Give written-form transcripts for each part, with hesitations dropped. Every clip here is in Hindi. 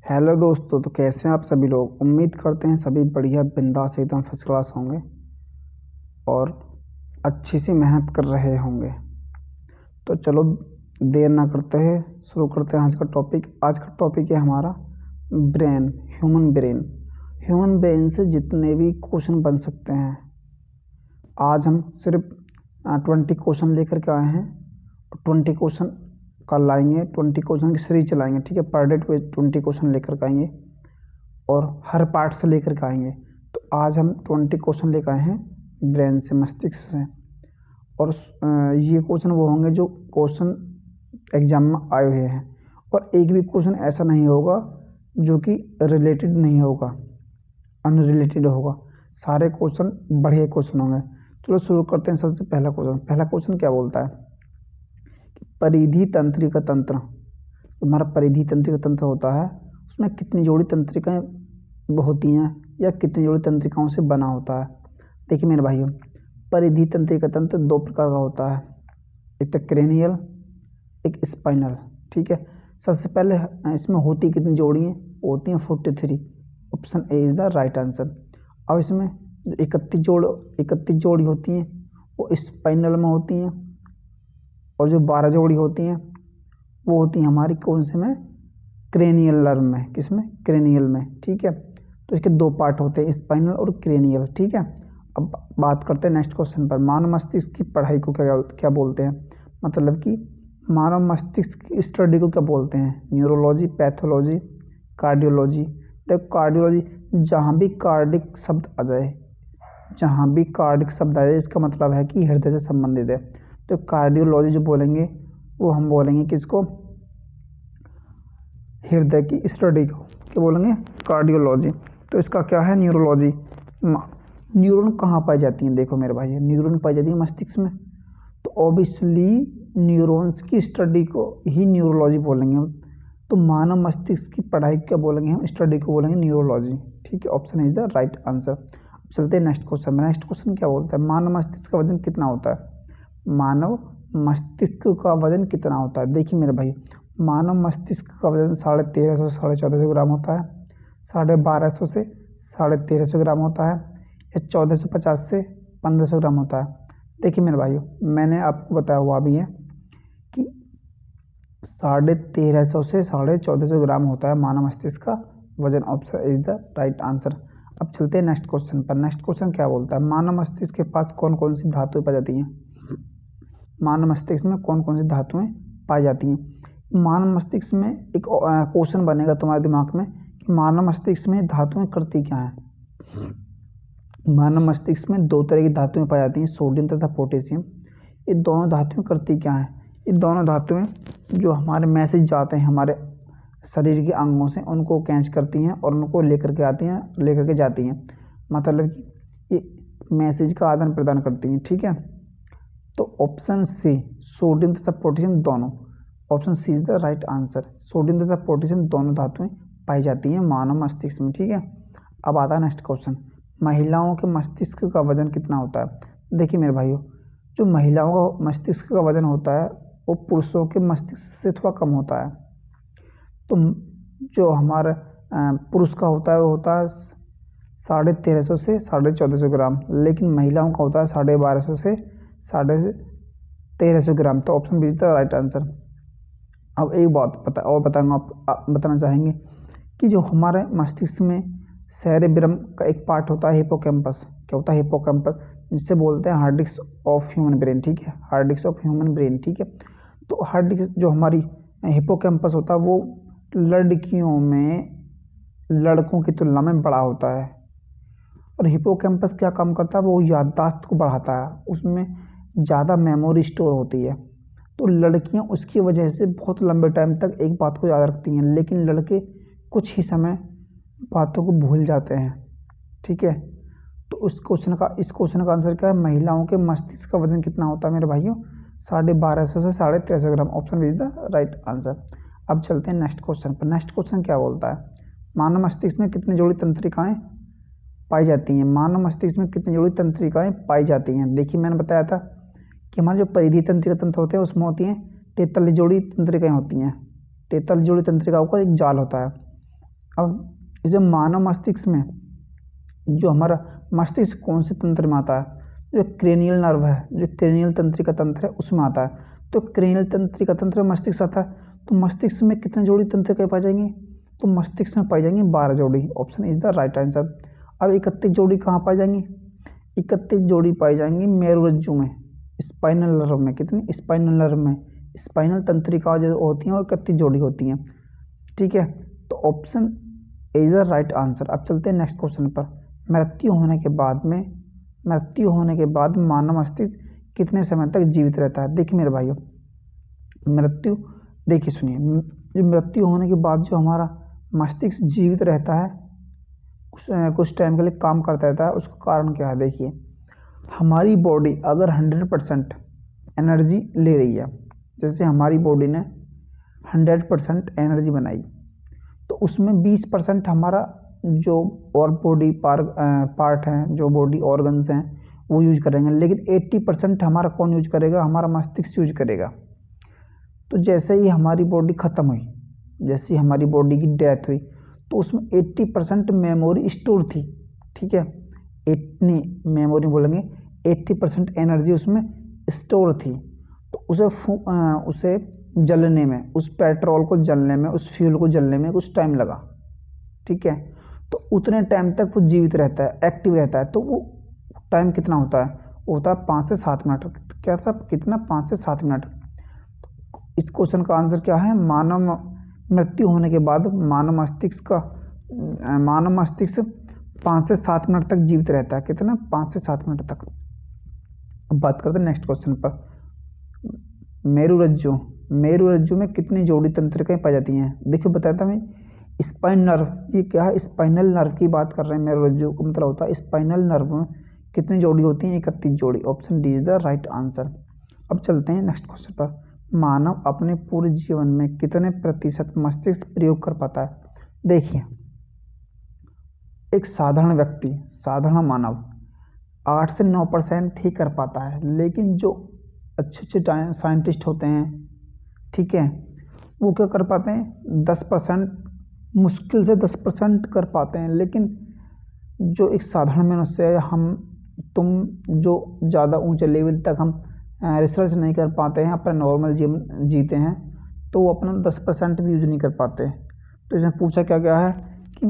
हेलो दोस्तों, तो कैसे हैं आप सभी लोग। उम्मीद करते हैं सभी बढ़िया बिंदास एकदम फर्स्ट क्लास होंगे और अच्छी सी मेहनत कर रहे होंगे। तो चलो देर ना करते हैं, शुरू करते हैं आज का टॉपिक है हमारा ब्रेन। ह्यूमन ब्रेन से जितने भी क्वेश्चन बन सकते हैं, आज हम सिर्फ 20 क्वेश्चन लेकर के आए हैं। 20 क्वेश्चन का लाएंगे, 20 क्वेश्चन की सीरीज चलाएंगे, ठीक है। पर डे 20 क्वेश्चन लेकर के आएंगे और हर पार्ट से लेकर के आएंगे। तो आज हम 20 क्वेश्चन लेकर आए हैं ब्रेन से, मस्तिष्क से। और ये क्वेश्चन वो होंगे जो क्वेश्चन एग्जाम में आए हुए हैं, और एक भी क्वेश्चन ऐसा नहीं होगा जो कि रिलेटेड नहीं होगा, अनरिलेटेड होगा। सारे क्वेश्चन बढ़िया क्वेश्चन होंगे। चलो शुरू करते हैं। सबसे पहला क्वेश्चन क्या बोलता है? परिधि तंत्रिका तंत्र। तुम्हारा परिधि तंत्रिका तंत्र होता है, उसमें कितनी जोड़ी तंत्रिकाएं होती हैं या कितनी जोड़ी तंत्रिकाओं से बना होता है। देखिए मेरे भाइयों, परिधि तंत्रिका तंत्र दो प्रकार का होता है, एक तो क्रेनियल, एक स्पाइनल, ठीक है। सबसे पहले इसमें होती कितनी जोड़ी हैं? होती हैं 43। Option A is the right answer. अब इसमें 31 जोड़ी होती हैं वो स्पाइनल में होती हैं, और जो 12 जोड़ी होती हैं वो होती हैं हमारी कौन से में? क्रेनियल नर्व में। किसमें? क्रेनियल में, ठीक है। तो इसके दो पार्ट होते हैं, स्पाइनल और क्रेनियल, ठीक है। अब बात करते हैं नेक्स्ट क्वेश्चन पर। मानव मस्तिष्क की पढ़ाई को क्या क्या बोलते हैं? मतलब कि मानव मस्तिष्क की स्टडी को क्या बोलते हैं? Neurology, pathology, cardiology. देखो कार्डियोलॉजी, जहाँ भी कार्डिक शब्द आ जाए, इसका मतलब है कि हृदय से संबंधित है। तो कार्डियोलॉजी जो बोलेंगे वो हम बोलेंगे किसको? हृदय की स्टडी को क्या बोलेंगे? कार्डियोलॉजी। तो इसका क्या है? न्यूरोलॉजी। न्यूरॉन कहाँ पाई जाती हैं? देखो मेरे भाई, न्यूरॉन पाई जाती है मस्तिष्क में, तो ऑब्वियसली न्यूरॉन्स की स्टडी को ही न्यूरोलॉजी बोलेंगे। तो मानव मस्तिष्क की पढ़ाई क्या बोलेंगे हम? स्टडी को बोलेंगे न्यूरोलॉजी, ठीक है। Option is the right answer. अब चलते हैं नेक्स्ट क्वेश्चन में। नेक्स्ट क्वेश्चन क्या बोलता है? मानव मस्तिष्क का वजन कितना होता है? मानव मस्तिष्क का वजन कितना होता है? देखिए मेरे भाई, मानव मस्तिष्क का वजन 1350 से 1450 ग्राम होता है, 1250 से 1350 ग्राम होता है, या 1450 से 1500 ग्राम होता है। देखिए मेरे भाइयों, मैंने आपको बताया हुआ भी है कि 1350 से 1450 ग्राम होता है मानव मस्तिष्क का वजन। Option is the right answer. अब चलते हैं नेक्स्ट क्वेश्चन पर। नेक्स्ट क्वेश्चन क्या बोलता है? मानव मस्तिष्क के पास कौन कौन सी धातुएं पाई जाती हैं? मानव मस्तिष्क में कौन कौन सी धातुएं पाई जाती हैं? मानव मस्तिष्क में एक क्वेश्चन बनेगा तुम्हारे दिमाग में कि मानव मस्तिष्क में धातुएं करती क्या हैं। मानव मस्तिष्क में दो तरह की धातुएं पाई जाती हैं, सोडियम तथा पोटेशियम। ये दोनों धातुएं करती क्या हैं? ये दोनों धातुएं जो हमारे मैसेज जाते हैं हमारे शरीर के अंगों से, उनको कैच करती हैं और उनको लेकर के जाती हैं। मतलब कि ये मैसेज का आदान प्रदान करती हैं, ठीक है। तो ऑप्शन सी, सोडियम तथा पोटेशियम दोनों। Option C is the right answer. Sodium तथा पोटेशियम दोनों धातुएं पाई जाती हैं मानव मस्तिष्क में, ठीक है। अब आता है नेक्स्ट क्वेश्चन। महिलाओं के मस्तिष्क का वजन कितना होता है? देखिए मेरे भाइयों, जो महिलाओं का मस्तिष्क का वजन होता है वो पुरुषों के मस्तिष्क से थोड़ा कम होता है। तो जो हमारा पुरुष का होता है वो होता है 1350 से 1450 ग्राम, लेकिन महिलाओं का होता है 1250 से 1350 ग्राम। तो option B is the right answer. अब एक बात बताऊंगा, आप बताना चाहेंगे कि जो हमारे मस्तिष्क में सेरेब्रम का एक पार्ट होता है हिपोकैम्पस। क्या होता है? हिपोकैम्पस, जिससे बोलते हैं hard disk of human brain, ठीक है। Hard disk of human brain, ठीक है। तो हार्ड डिस्क जो हमारी हिपोकैम्पस होता है वो लड़कियों में लड़कों की तुलना में बड़ा होता है। और हिपोकैम्पस क्या काम करता है? वो याददाश्त को बढ़ाता है, उसमें ज़्यादा मेमोरी स्टोर होती है। तो लड़कियां उसकी वजह से बहुत लंबे टाइम तक एक बात को याद रखती हैं, लेकिन लड़के कुछ ही समय बातों को भूल जाते हैं, ठीक है। तो इस क्वेश्चन का आंसर क्या है? महिलाओं के मस्तिष्क का वजन कितना होता है मेरे भाइयों? 1250 से 1350 ग्राम। Option is the right answer. अब चलते हैं नेक्स्ट क्वेश्चन पर। नेक्स्ट क्वेश्चन क्या बोलता है? मानव मस्तिष्क में कितनी जोड़ी तंत्रिकाएं पाई जाती हैं? मानव मस्तिष्क में कितनी जोड़ी तंत्रिकाएं पाई जाती हैं? देखिए मैंने बताया था कि हमारे जो परिधि तंत्रिका तंत्र होते हैं उसमें होती हैं 43 जोड़ी तंत्रिकाएं होती हैं। 43 जोड़ी तंत्रिकाओं का एक जाल होता है। अब इस मानव मस्तिष्क में जो हमारा मस्तिष्क कौन से तंत्र में आता है, जो क्रेनियल नर्व है, जो क्रेनियल तंत्रिका तंत्र है उसमें आता है। तो क्रेनियल तंत्रिका तंत्र में मस्तिष्क आता है, तो मस्तिष्क में कितने जोड़ी तंत्रिकाएं पाई जाएंगी, तो मस्तिष्क में पाई जाएंगी 12 जोड़ी। Option is the right answer. अब 31 जोड़ी कहाँ पाई जाएंगी, 31 जोड़ी पाई जाएंगी मेरुरज्जु में, स्पाइनल नर्व में। कितनी, स्पाइनल नर्व में स्पाइनल तंत्रिका जो होती हैं वो 31 जोड़ी होती हैं। ठीक है, तो option is the right answer. अब चलते हैं नेक्स्ट क्वेश्चन पर। मृत्यु होने के बाद मानव मस्तिष्क कितने समय तक जीवित रहता है। देखिए मेरे भाइयों, मृत्यु, देखिए सुनिए, जो मृत्यु होने के बाद जो हमारा मस्तिष्क जीवित रहता है, कुछ टाइम के लिए काम करता रहता है, उसका कारण क्या है। देखिए, हमारी बॉडी अगर 100% एनर्जी ले रही है, जैसे हमारी बॉडी ने 100% एनर्जी बनाई, तो उसमें 20% हमारा जो और बॉडी पार्ट हैं, जो बॉडी ऑर्गन्स हैं वो यूज करेंगे, लेकिन 80% हमारा कौन यूज करेगा, हमारा मस्तिष्क यूज करेगा। तो जैसे ही हमारी बॉडी ख़त्म हुई, जैसे ही हमारी बॉडी की डेथ हुई, तो उसमें 80% मेमोरी स्टोर थी। ठीक है, इतनी मेमोरी बोलेंगे, 80% एनर्जी उसमें स्टोर थी। तो उसे जलने में, उस पेट्रोल को जलने में, उस फ्यूल को जलने में कुछ टाइम लगा। ठीक है, तो उतने टाइम तक वो जीवित रहता है, एक्टिव रहता है। तो वो टाइम कितना होता है, वो होता है 5 से 7 मिनट। क्या था, कितना, 5 से 7 मिनट। इस क्वेश्चन का आंसर क्या है, मानव मृत्यु होने के बाद मानव मस्तिष्क 5 से 7 मिनट तक जीवित रहता है। कितना, 5 से 7 मिनट तक। अब बात करते हैं नेक्स्ट क्वेश्चन पर। मेरुरज्जु में कितनी जोड़ी तंत्रिकाएं पाई जाती हैं। देखिए बताता मैं, स्पाइन नर्व, ये क्या है, स्पाइनल नर्व की बात कर रहे हैं। मेरुरज्जु का मतलब होता है स्पाइनल नर्व में कितनी जोड़ी होती हैं, 31 जोड़ी। Option D is the right answer. अब चलते हैं नेक्स्ट क्वेश्चन पर। मानव अपने पूरे जीवन में कितने प्रतिशत मस्तिष्क प्रयोग कर पाता है। देखिए, एक साधारण व्यक्ति, साधारण मानव 8 से 9% ही कर पाता है, लेकिन जो अच्छे अच्छे साइंटिस्ट होते हैं, ठीक है, वो क्या कर पाते हैं, 10%, मुश्किल से 10% कर पाते हैं। लेकिन जो एक साधारण मनुष्य है, हम तुम जो ज़्यादा ऊंचे लेवल तक हम रिसर्च नहीं कर पाते हैं, अपना नॉर्मल जीवन जीते हैं, तो वो अपना 10% भी यूज नहीं कर पाते। तो इसमें पूछा क्या गया है कि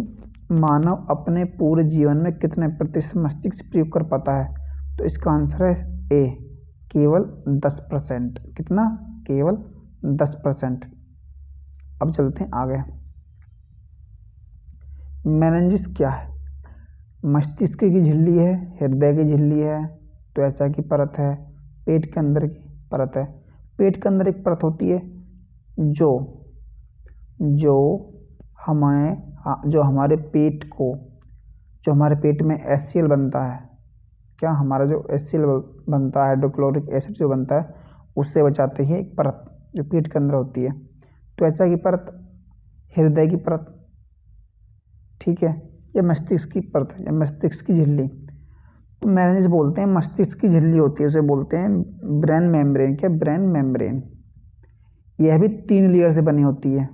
मानव अपने पूरे जीवन में कितने प्रतिशत मस्तिष्क प्रयोग कर पाता है। तो इसका आंसर है ए, केवल 10%। कितना, केवल 10%। अब चलते हैं आगे। मेनिंजेस क्या है। मस्तिष्क की झिल्ली है, हृदय की झिल्ली है, त्वचा की परत है, पेट के अंदर की परत है। पेट के अंदर एक परत होती है जो हमारे पेट को, जो हमारे पेट में HCl बनता है, क्या हमारा जो HCl बनता है, हाइड्रोक्लोरिक एसिड जो बनता है, उससे बचाते ही एक परत जो पेट के अंदर होती है। त्वचा की परत, हृदय की परत, ठीक है, या मस्तिष्क की परत, या मस्तिष्क की झिल्ली। तो मेनिंजेस बोलते हैं मस्तिष्क की झिल्ली होती है, उसे बोलते हैं ब्रेन मेम्ब्रेन। क्या, ब्रेन मेम्ब्रेन। यह भी 3 लेयर से बनी होती है,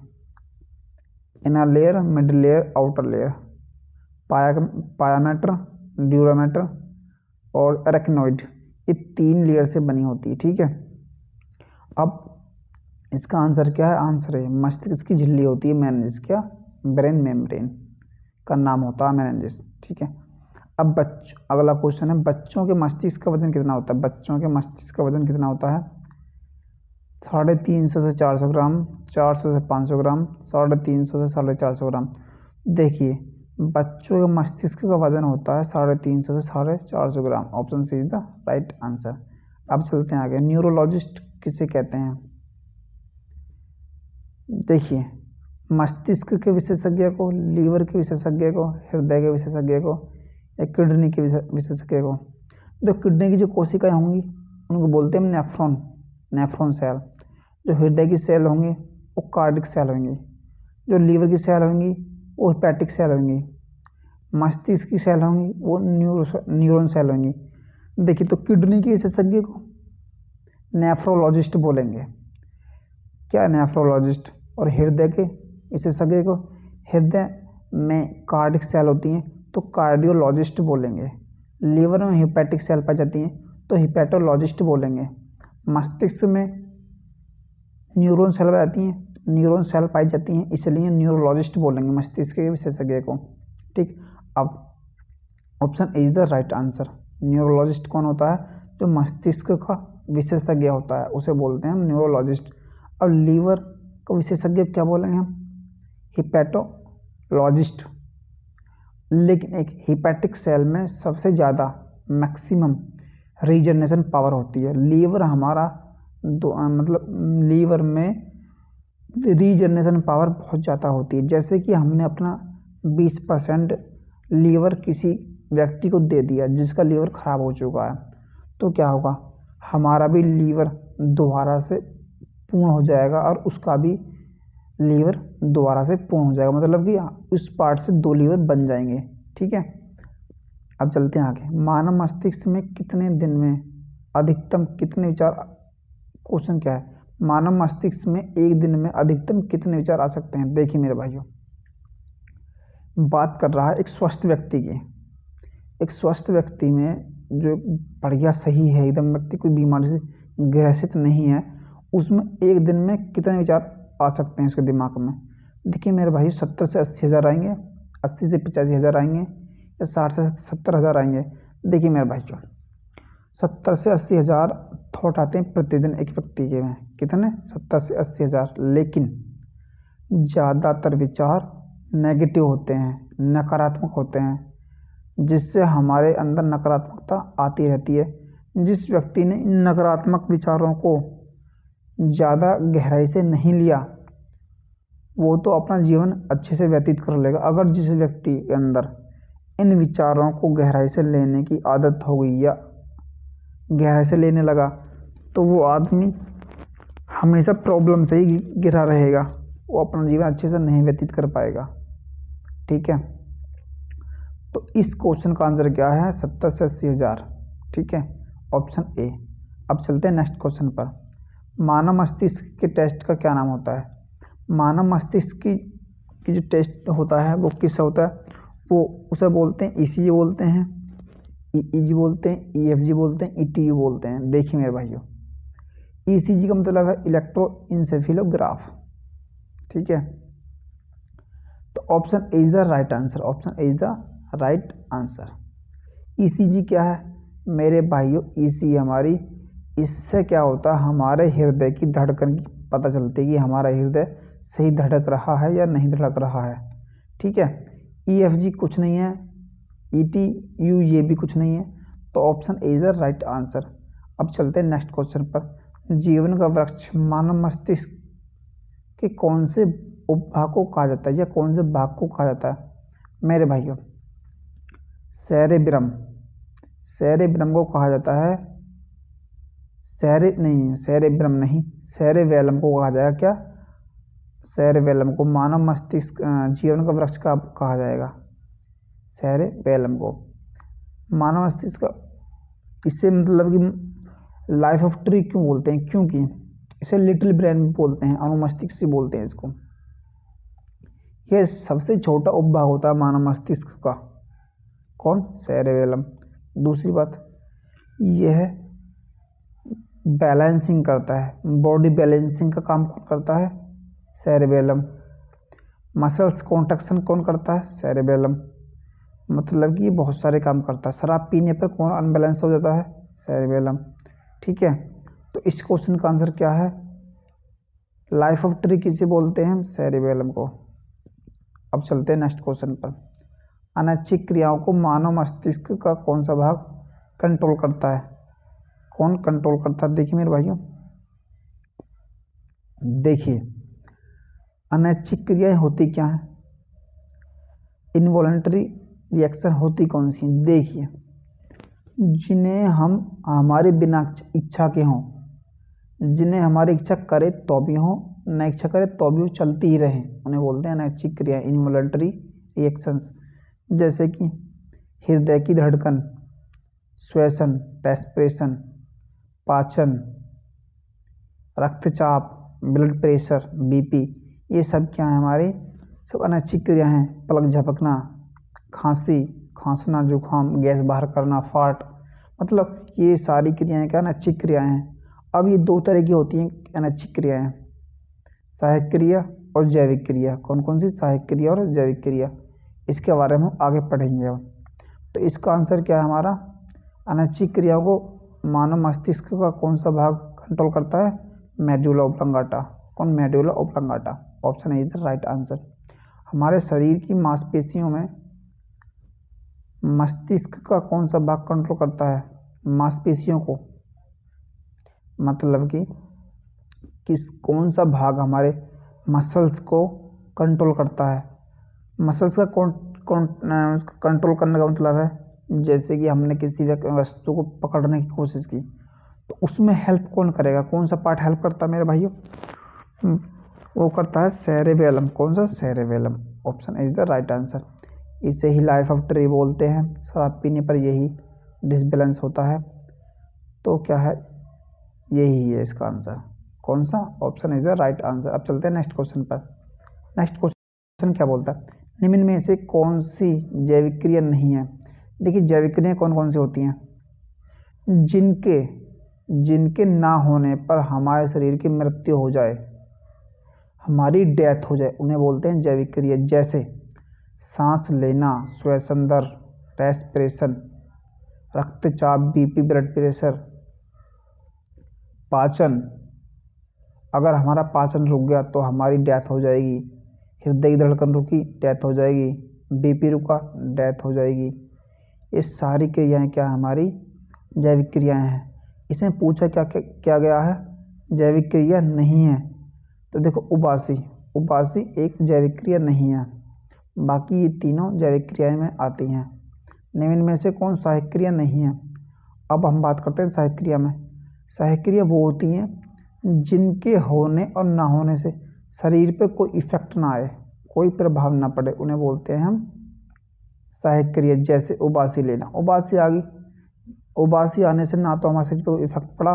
inner layer, middle layer, outer layer. Pia mater, dura mater और एरेक्नोइड, ये 3 लेयर से बनी होती है। ठीक है, अब इसका आंसर क्या है, आंसर है मस्तिष्क की झिल्ली होती है मेनिंजेस। क्या, ब्रेन मेम्ब्रेन का नाम होता है मेनिंजेस। ठीक है, अब अगला क्वेश्चन है, बच्चों के मस्तिष्क का वजन कितना होता है। बच्चों के मस्तिष्क का वजन कितना होता है, 350 से 400 ग्राम, 400 से 500 ग्राम, 350 से 450 ग्राम। देखिए, बच्चों के मस्तिष्क का वजन होता है 350 से 450 ग्राम। Option C is the right answer. अब चलते हैं आगे। न्यूरोलॉजिस्ट किसे कहते हैं। देखिए, मस्तिष्क के विशेषज्ञ को, लीवर के विशेषज्ञ को, हृदय के विशेषज्ञ को, या किडनी के विशेषज्ञ को। जो किडनी की जो कोशिकाएं होंगी उनको बोलते हैं नेफ्रॉन सेल। जो हृदय की सेल होंगी वो कार्डिक सेल होंगी। जो लीवर की सेल होंगी वो हेपेटिक सेल होंगी। मस्तिष्क की सेल होंगी वो न्यूरॉन सेल होंगी। देखिए, तो किडनी के विशेषज्ञ को नेफ्रोलॉजिस्ट बोलेंगे। क्या, नेफ्रोलॉजिस्ट। और हृदय के विशेषज्ञ को में कार्डिक सेल होती हैं तो कार्डियोलॉजिस्ट बोलेंगे। लीवर में हिपैटिक सेल पाई जाती हैं तो हिपैटोलॉजिस्ट बोलेंगे। मस्तिष्क में न्यूरॉन सेल पाई जाती हैं, न्यूरॉन सेल पाई जाती हैं, इसलिए न्यूरोलॉजिस्ट बोलेंगे मस्तिष्क के विशेषज्ञ को। ठीक, अब option A is the right answer. Neurologist कौन होता है? जो मस्तिष्क का विशेषज्ञ होता है उसे बोलते हैं हम न्यूरोलॉजिस्ट। अब लीवर का विशेषज्ञ क्या बोलेंगे हम? हिपैटोलॉजिस्ट। लेकिन एक हिपैटिक सेल में सबसे ज़्यादा मैक्सिमम रीजनरेशन पावर होती है। लीवर हमारा मतलब लीवर में रीजनरेशन पावर बहुत ज़्यादा होती है। जैसे कि हमने अपना 20% लीवर किसी व्यक्ति को दे दिया जिसका लीवर ख़राब हो चुका है, तो क्या होगा? हमारा भी लीवर दोबारा से पूर्ण हो जाएगा और उसका भी लीवर दोबारा से पूर्ण हो जाएगा, मतलब कि उस पार्ट से 2 लीवर बन जाएंगे। ठीक है, अब चलते हैं आगे। मानव मस्तिष्क में कितने दिन में अधिकतम कितने विचार, क्वेश्चन क्या है? मानव मस्तिष्क में एक दिन में अधिकतम कितने विचार आ सकते हैं? देखिए मेरे भाइयों, बात कर रहा है एक स्वस्थ व्यक्ति की। एक स्वस्थ व्यक्ति में जो बढ़िया सही है एकदम, व्यक्ति कोई बीमारी से ग्रसित नहीं है, उसमें एक दिन में कितने विचार आ सकते हैं उसके दिमाग में? देखिए मेरे भाई, 70 से 80 हज़ार आएंगे, 80 से 85 हज़ार आएंगे, या 60 से 70 हज़ार आएंगे। देखिए मेरे भाई, 70 से 80 हज़ार थॉट आते हैं प्रतिदिन एक व्यक्ति के में। कितने? 70 से 80 हज़ार। लेकिन ज़्यादातर विचार नेगेटिव होते हैं, नकारात्मक होते हैं, जिससे हमारे अंदर नकारात्मकता आती रहती है। जिस व्यक्ति ने इन नकारात्मक विचारों को ज़्यादा गहराई से नहीं लिया, वो तो अपना जीवन अच्छे से व्यतीत कर लेगा। अगर जिस व्यक्ति के अंदर इन विचारों को गहराई से लेने की आदत हो गई या गहराई से लेने लगा, तो वो आदमी हमेशा प्रॉब्लम से ही घिरा रहेगा, वो अपना जीवन अच्छे से नहीं व्यतीत कर पाएगा। ठीक है, तो इस क्वेश्चन का आंसर क्या है? 70 से 80 हज़ार। ठीक है, ऑप्शन ए। अब चलते हैं नेक्स्ट क्वेश्चन पर। मानव मस्तिष्क के टेस्ट का क्या नाम होता है? मानव मस्तिष्क की जो टेस्ट होता है वो किससे होता है? वो उसे बोलते हैं ईसीजी बोलते हैं, ईईजी बोलते हैं, ईएफजी बोलते हैं, ईटीयू बोलते हैं। देखिए मेरे भाइयों, ईसीजी का मतलब है इलेक्ट्रोइंसेफेलोग्राफ। ठीक है, तो option A is the right answer. Option A is the right answer. ECG क्या है मेरे भाइयों? ईसीजी हमारी, इससे क्या होता है? हमारे हृदय की धड़कन की पता चलती है कि हमारा हृदय सही धड़क रहा है या नहीं धड़क रहा है। ठीक है, ईएफजी कुछ नहीं है, ईटीयू ये भी कुछ नहीं है, तो option A is the right answer. अब चलते हैं नेक्स्ट क्वेश्चन पर। जीवन का वृक्ष मानव मस्तिष्क के कौन से उपभाग को कहा जाता है या कौन से भाग को कहा जाता है? मेरे भाइयों, सेरेब्रम, सेरेब्रम को कहा जाता है। सेरेब्रम नहीं, सेरेबेलम को कहा जाएगा। क्या? सेरेबेलम को मानव मस्तिष्क जीवन का वृक्ष का कहा जाएगा, सेरेबेलम को मानव मस्तिष्क का। इससे मतलब कि लाइफ ऑफ ट्री क्यों बोलते हैं? क्योंकि इसे लिटिल ब्रेन भी बोलते हैं, अनुमस्तिष्क से बोलते हैं इसको। यह सबसे छोटा उपभाग होता है मानव मस्तिष्क का। कौन? सेरेबेलम। दूसरी बात, यह बैलेंसिंग करता है, बॉडी बैलेंसिंग का काम कौन करता है? सेरेबेलम। मसल्स कॉन्ट्रैक्शन कौन करता है? सेरेबेलम। मतलब कि बहुत सारे काम करता है। शराब पीने पर कौन अनबैलेंस हो जाता है? सेरेबेलम। ठीक है, तो इस क्वेश्चन का आंसर क्या है? लाइफ ऑफ ट्री किसे बोलते हैं? सेरेबेलम को। अब चलते हैं नेक्स्ट क्वेश्चन पर। अनैच्छिक क्रियाओं को मानव मस्तिष्क का कौन सा भाग कंट्रोल करता है? कौन कंट्रोल करता है? देखिए मेरे भाइयों, देखिए अनैच्छिक क्रियाएं होती क्या हैं? इनवॉलेंटरी रिएक्शन होती कौन सी? देखिए, जिन्हें हम हमारे बिना इच्छा के हों, जिन्हें हमारी इच्छा करे तो भी हो, न इच्छा करे तो भी वो चलती ही रहे, उन्हें बोलते हैं अनैच्छिक क्रिया, इनवॉलेंटरी रिएक्शंस। जैसे कि हृदय की धड़कन, श्वसन, रेस्पिरेशन, पाचन, रक्तचाप, ब्लड प्रेशर, बीपी, ये सब क्या है? हमारे सब अनैच्छिक क्रिया हैं। पलक झपकना, खांसी, खांसना, जुकाम, गैस बाहर करना, फार्ट, मतलब ये सारी क्रियाएं क्या अनैच्छिक क्रियाएं हैं। अब ये दो तरह की होती हैं अनैच्छिक क्रियाएं, सहायक क्रिया और जैविक क्रिया। कौन कौन सी? सहायक क्रिया और जैविक क्रिया। इसके बारे में हम आगे पढ़ेंगे अब। तो इसका आंसर क्या है हमारा? अनैच्छिक क्रियाओं को मानव मस्तिष्क का कौन सा भाग कंट्रोल करता है? Medulla oblongata. कौन? Medulla oblongata. Option A is the right answer. हमारे शरीर की मांसपेशियों में मस्तिष्क का कौन सा भाग कंट्रोल करता है? मांसपेशियों को, मतलब कि कौन सा भाग हमारे मसल्स को कंट्रोल करता है? मसल्स का कंट्रोल करने का मतलब है जैसे कि हमने किसी वस्तु को पकड़ने की कोशिश की तो उसमें हेल्प कौन करेगा? कौन सा पार्ट हेल्प करता है मेरे भाइयों? वो करता है सेरेबेलम। कौन सा? Cerebellum. Option is the right answer. इसे ही लाइफ ऑफ ट्री बोलते हैं। शराब पीने पर यही डिसबैलेंस होता है। तो क्या है? यही है इसका आंसर। कौन सा? Option is the right answer. अब चलते हैं नेक्स्ट क्वेश्चन पर। नेक्स्ट क्वेश्चन क्या बोलता है? निम्न में से कौन सी जैविक क्रिया नहीं है? देखिए जैविक क्रिया कौन कौन सी होती हैं? जिनके ना होने पर हमारे शरीर की मृत्यु हो जाए, हमारी डेथ हो जाए, उन्हें बोलते हैं जैविक क्रिया। जैसे सांस लेना, श्वसनदर, रेस्पिरेशन, रक्तचाप, बीपी, ब्लड प्रेशर, पाचन। अगर हमारा पाचन रुक गया तो हमारी डेथ हो जाएगी। हृदय की धड़कन रुकी, डेथ हो जाएगी। बीपी रुका, डेथ हो जाएगी। ये सारी क्रियाएं क्या हमारी जैविक क्रियाएं हैं। इसमें पूछा क्या गया है? जैविक क्रिया नहीं है। तो देखो उबासी एक जैविक क्रिया नहीं है। बाकी ये तीनों जैविक क्रियाएं में आती हैं। निम्न में से कौन सहायक क्रिया नहीं है? अब हम बात करते हैं सहायक क्रिया में। सहायक क्रिया वो होती हैं जिनके होने और ना होने से शरीर पे कोई इफेक्ट ना आए, कोई प्रभाव ना पड़े, उन्हें बोलते हैं हम सहायक क्रिया। जैसे उबासी लेना, उबासी आ गई, उबासी आने से ना तो हमारे शरीर पर इफेक्ट पड़ा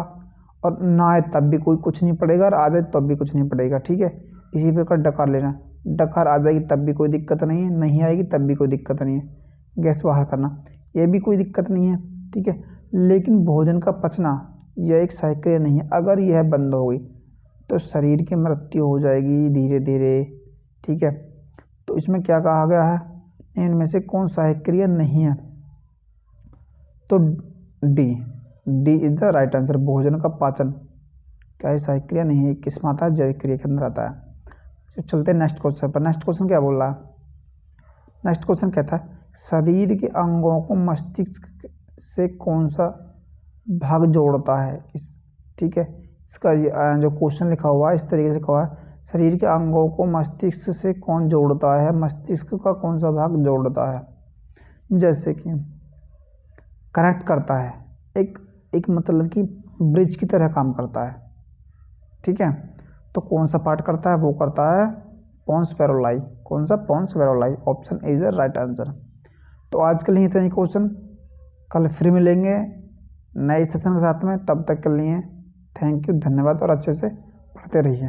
और ना आए तब भी कोई कुछ नहीं पड़ेगा, और आ जाए तब भी कुछ नहीं पड़ेगा। ठीक है। इसी प्रकार डकार लेना, डकार आ जाएगी तब भी कोई दिक्कत नहीं है, नहीं आएगी तब भी कोई दिक्कत नहीं है। गैस बाहर करना, ये भी कोई दिक्कत नहीं है। ठीक है। लेकिन भोजन का पचना यह एक सहायक क्रिया नहीं है। अगर यह बंद हो गई तो शरीर की मृत्यु हो जाएगी धीरे धीरे। ठीक है। तो इसमें क्या कहा गया है? इनमें से कौन सहायक क्रिया नहीं है? तो D is the right answer. भोजन का पाचन क्या है? सहायक क्रिया नहीं है। किसमें आता है? जैविक क्रिया के अंदर आता है। तो चलते हैं नेक्स्ट क्वेश्चन पर। नेक्स्ट क्वेश्चन क्या बोल रहा है? नेक्स्ट क्वेश्चन कहता है शरीर के अंगों को मस्तिष्क से कौन सा भाग जोड़ता है? ठीक है। इसका जो क्वेश्चन लिखा हुआ है इस तरीके से लिखा हुआ है, शरीर के अंगों को मस्तिष्क से कौन जोड़ता है? मस्तिष्क का कौन सा भाग जोड़ता है? जैसे कि कनेक्ट करता है, एक मतलब कि ब्रिज की तरह काम करता है। ठीक है। तो कौन सा पार्ट करता है? वो करता है पोन्स फेरोलाई। कौन सा? Pons varolii. Option is the right answer. तो आज के लिए इतना ही क्वेश्चन, कल फिर मिलेंगे नए सेशन के साथ में। तब तक के लिए थैंक यू, धन्यवाद, और अच्छे से पढ़ते रहिए।